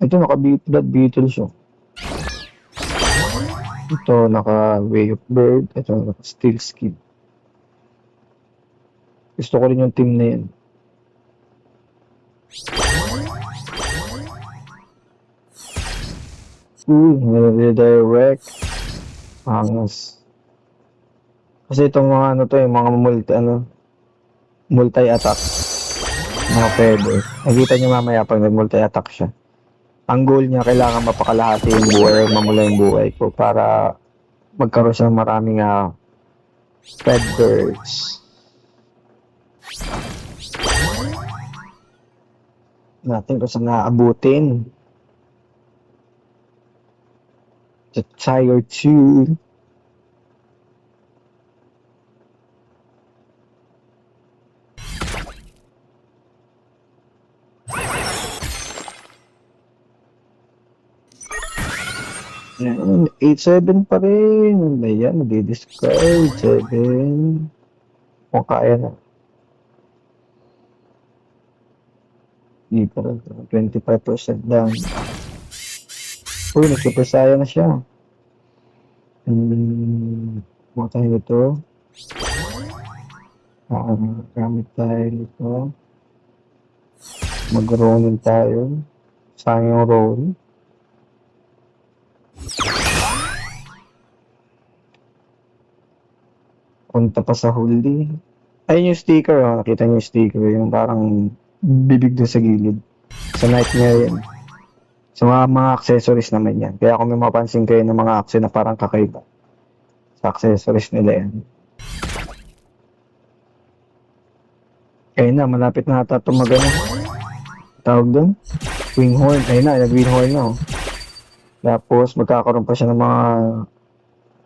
Ito naka-Blood Beetle siya. Ito naka-Way of Bird. Ito naka-Steel Skin. Gusto ko rin yung team na yan. Nire-redirect. Angas. Kasi itong mga ano to yung mga multi-attack. Mga pwede. Nakita nyo mamaya pag nag-multi-attack siya. Ang goal niya kailangan mapakalahati yung buhay o mamula yung buhay ko para magkaroon siya ng maraming feathers. Natin kung saan naabutin. The Tiger 2. Ayan, 8-7 pa rin. Ayan, nadi-discard. 7. Kung kaya na. Hindi pa rin. 25% down. Uy, nag-super saya na siya. Mga tayo ito. Gamit tayo ito. Mag-rolling tayo. Sayang yung roll. Punta pa sa huli. Ayun yung sticker, oh. Nakita niyo yung sticker, yung parang bibig doon sa gilid. Sa Nightmare yan. Sa mga accessories naman yan. Kaya kung may mapansin kayo ng mga accessories na parang kakaiba, sa accessories nila yan. Ayun na, malapit na ata tumagano. Tawag doon? Winghorn. Ayun na, nag-winghorn na, oh. Tapos, magkakaroon pa siya ng mga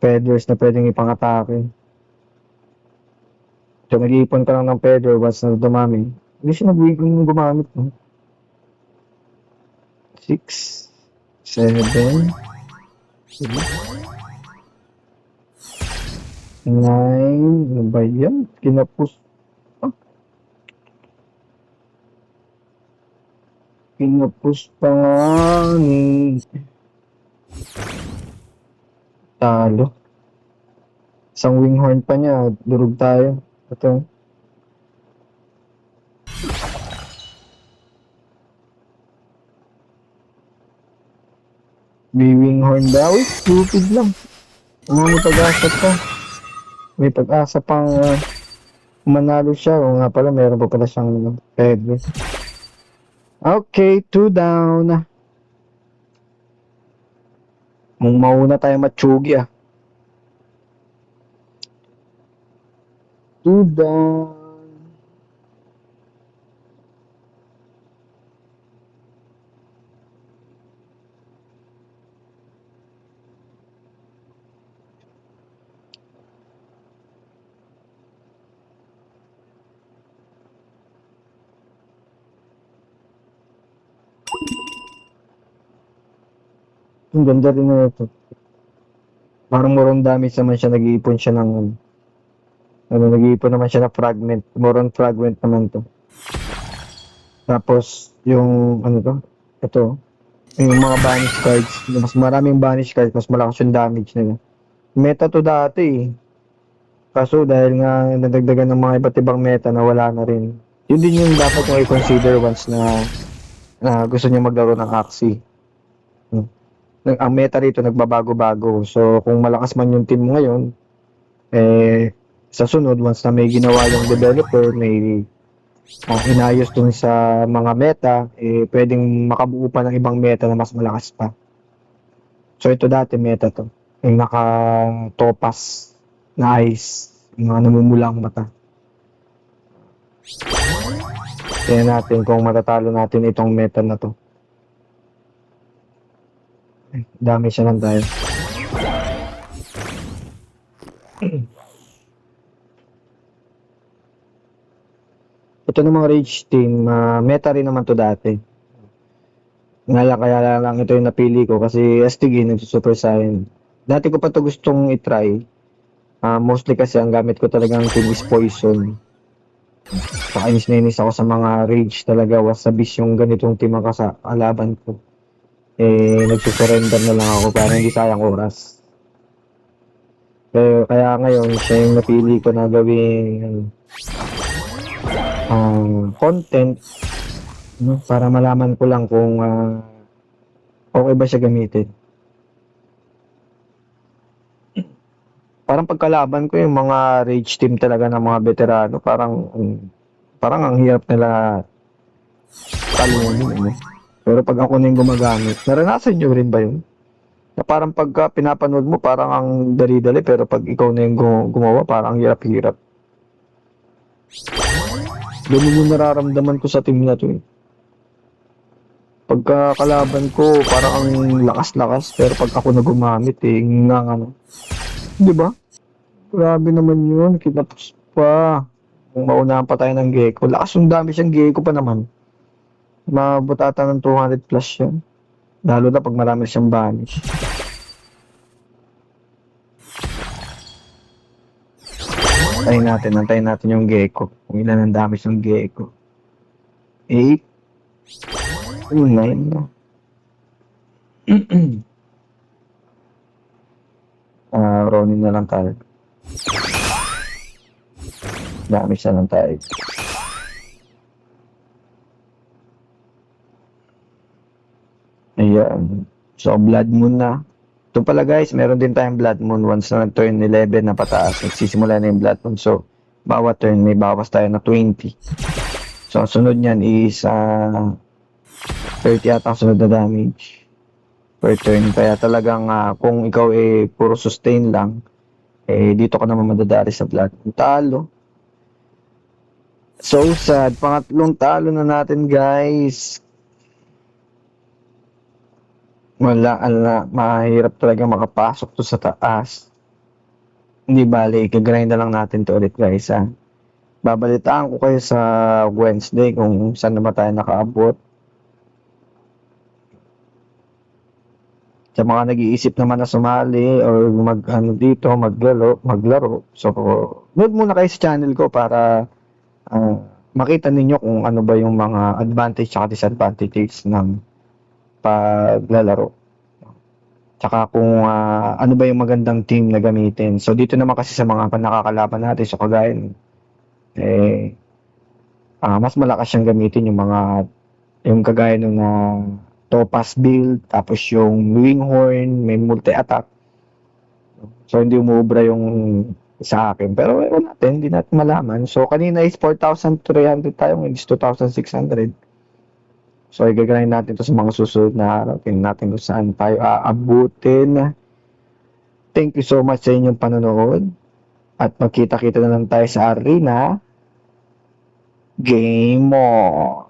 feathers na pwedeng ipang-atake. So, nag-iipon ka lang ng feather once na dumami. Hindi siya nag-iipon gumamit, no? 6, 7, 9, ano ba yan? Kinapos pa nga ni talo. Isang winghorn pa niya, durog tayo. Ito. May winghorn daw. Stupid lang. May pag-asa pa. May pag-asa pang manalo siya. O nga pala, meron pa pala siyang pwede. Okay, 2 down. Mung mauna tayo matsugi 2 down. Ang ganda rin na ito. Parang more on damage naman siya, nag-iipon siya ng nag-iipon naman siya ng fragment. More on fragment naman to. Tapos, yung, ito, yung mga banish cards, mas maraming banish cards, mas malakas yung damage nila. Meta to dati Kaso dahil nga nadagdagan ng mga iba't ibang meta na wala na rin. Yun din yung dapat nyo i-consider once na gusto nyo maglaro ng Axie. Ang meta rito nagbabago-bago. So kung malakas man yung team mo ngayon, sa sunod, once na may ginawa yung developer, may inayos dun sa mga meta, pwedeng makabuo pa ng ibang meta na mas malakas pa. So ito dati meta to. Yung naka-topas na eyes, yung mga namumulang mata. Tingnan natin kung matatalo natin itong meta na to. Dami siya lang tayo. Ito namang Rage Team, meta rin naman to dati. Kaya lang ito yung napili ko kasi STG nagsusuper Saiyan. Dati ko pa to gustong itry. Mostly kasi ang gamit ko talagang team is Poison. Pakainis na inis ako sa mga Rage talaga. Wasabis yung ganitong team ang kalaban ko. Nagsusurrender na lang ako para hindi sayang oras. Kaya ngayon, siya yung napili ko na gawing content para malaman ko lang kung okay ba siya gamitin. Parang pagkalaban ko yung mga Rage Team talaga ng mga veterano, parang ang hirap nila talunin. Pero pag ako na yung gumagamit, naranasan nyo rin ba yun? Na parang pagka pinapanood mo, parang ang dali-dali, pero pag ikaw na yung gumawa, parang ang hirap-hirap. Ganun yung nararamdaman ko sa team na to. Pagka kalaban ko, parang ang lakas-lakas, pero pag ako na gumamit, di ba? Grabe naman yun, kinapos pa. Kung maunahan pa tayo ng Gecko, lakas yung dami siyang Gecko pa naman. Mabutata ng 200 plus yan. Lalo na pag marami siyang banish. Antayin natin yung Gecko. Kung ilan ang damage ng Gecko. 8. 9 na. Ronin na lang tayo. Damage na lang tayo. Ayan. So, Blood Moon na. Ito pala guys, meron din tayong Blood Moon once na nag-turn 11 na pataas. Nagsisimula na yung Blood Moon. So, bawat turn may bawas tayo na 20. So, ang sunod niyan is 30 ata ang sunod na damage per turn. Kaya talagang kung ikaw puro sustain lang, dito ka naman madadari sa Blood Moon. Talo. So sad. Pangatlong talo na natin guys. Wala, mahirap talaga makapasok to sa taas. Hindi bale, i-grind na lang natin to ulit guys ha. Babalitaan ko kayo sa Wednesday kung saan naman tayo nakaabot. Sa mga nag-iisip naman na sumali or dito, maglaro. So, nood muna kayo sa channel ko para makita ninyo kung ano ba yung mga advantage at disadvantages ng paglalaro. Tsaka kung ano ba yung magandang team na gamitin. So, dito naman kasi sa mga nakakalaban natin, so kagaya mas malakas siyang gamitin yung kagaya nung Topaz build, tapos yung Winghorn, may multi-attack. So, hindi umubra yung sa akin. Pero hindi natin malaman. So, kanina is 4,300 tayo, ngayon is 2,600. So, i-grind natin to sa mga susunod na araw. Tingnan natin kung saan tayo aabutin. Thank you so much sa inyong panonood. At magkita-kita na lang tayo sa arena. Game on!